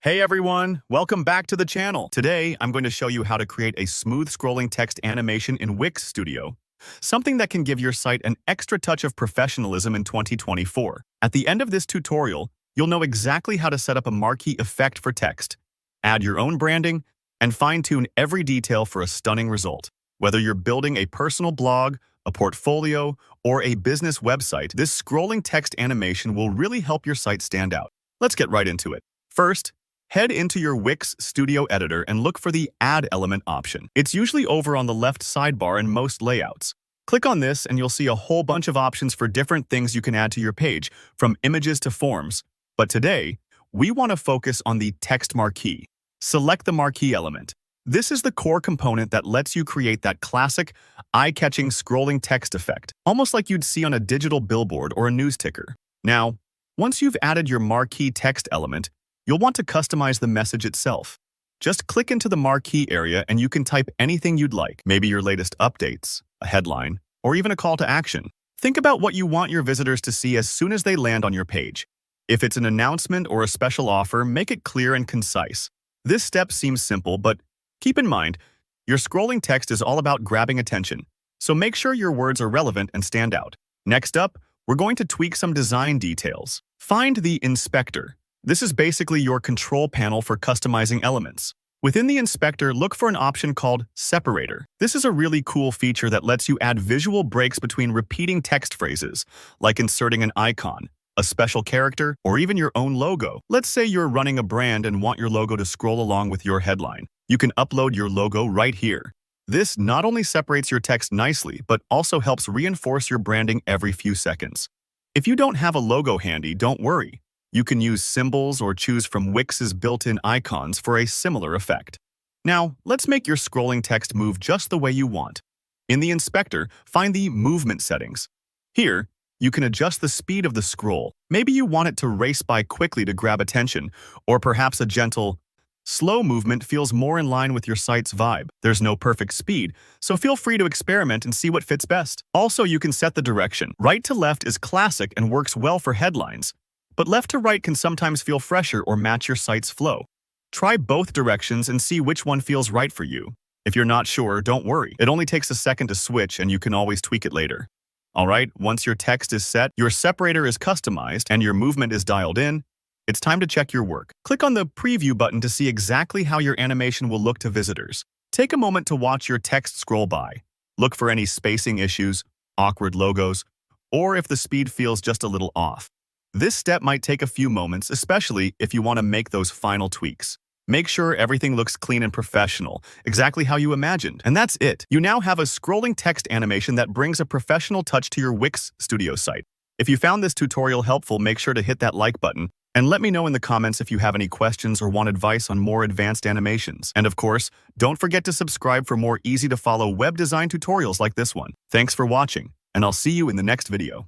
Hey everyone, welcome back to the channel. Today, I'm going to show you how to create a smooth scrolling text animation in Wix Studio, something that can give your site an extra touch of professionalism in 2024. At the end of this tutorial, you'll know exactly how to set up a marquee effect for text, add your own branding, and fine-tune every detail for a stunning result. Whether you're building a personal blog, a portfolio, or a business website, this scrolling text animation will really help your site stand out. Let's get right into it. First, head into your Wix Studio editor and look for the Add Element option. It's usually over on the left sidebar in most layouts. Click on this and you'll see a whole bunch of options for different things you can add to your page, from images to forms. But today, we want to focus on the text marquee. Select the marquee element. This is the core component that lets you create that classic, eye-catching scrolling text effect, almost like you'd see on a digital billboard or a news ticker. Now, once you've added your marquee text element, you'll want to customize the message itself. Just click into the marquee area and you can type anything you'd like, maybe your latest updates, a headline, or even a call to action. Think about what you want your visitors to see as soon as they land on your page. If it's an announcement or a special offer, make it clear and concise. This step seems simple, but keep in mind, your scrolling text is all about grabbing attention, so make sure your words are relevant and stand out. Next up, we're going to tweak some design details. Find the inspector. This is basically your control panel for customizing elements. Within the inspector, look for an option called Separator. This is a really cool feature that lets you add visual breaks between repeating text phrases, like inserting an icon, a special character, or even your own logo. Let's say you're running a brand and want your logo to scroll along with your headline. You can upload your logo right here. This not only separates your text nicely, but also helps reinforce your branding every few seconds. If you don't have a logo handy, don't worry. You can use symbols or choose from Wix's built-in icons for a similar effect. Now, let's make your scrolling text move just the way you want. In the inspector, find the movement settings. Here, you can adjust the speed of the scroll. Maybe you want it to race by quickly to grab attention, or perhaps a gentle, slow movement feels more in line with your site's vibe. There's no perfect speed, so feel free to experiment and see what fits best. Also, you can set the direction. Right to left is classic and works well for headlines, but left to right can sometimes feel fresher or match your site's flow. Try both directions and see which one feels right for you. If you're not sure, don't worry. It only takes a second to switch and you can always tweak it later. Alright, once your text is set, your separator is customized, and your movement is dialed in, it's time to check your work. Click on the Preview button to see exactly how your animation will look to visitors. Take a moment to watch your text scroll by. Look for any spacing issues, awkward logos, or if the speed feels just a little off. This step might take a few moments, especially if you want to make those final tweaks. Make sure everything looks clean and professional, exactly how you imagined. And that's it. You now have a scrolling text animation that brings a professional touch to your Wix Studio site. If you found this tutorial helpful, make sure to hit that like button, and let me know in the comments if you have any questions or want advice on more advanced animations. And of course, don't forget to subscribe for more easy-to-follow web design tutorials like this one. Thanks for watching, and I'll see you in the next video.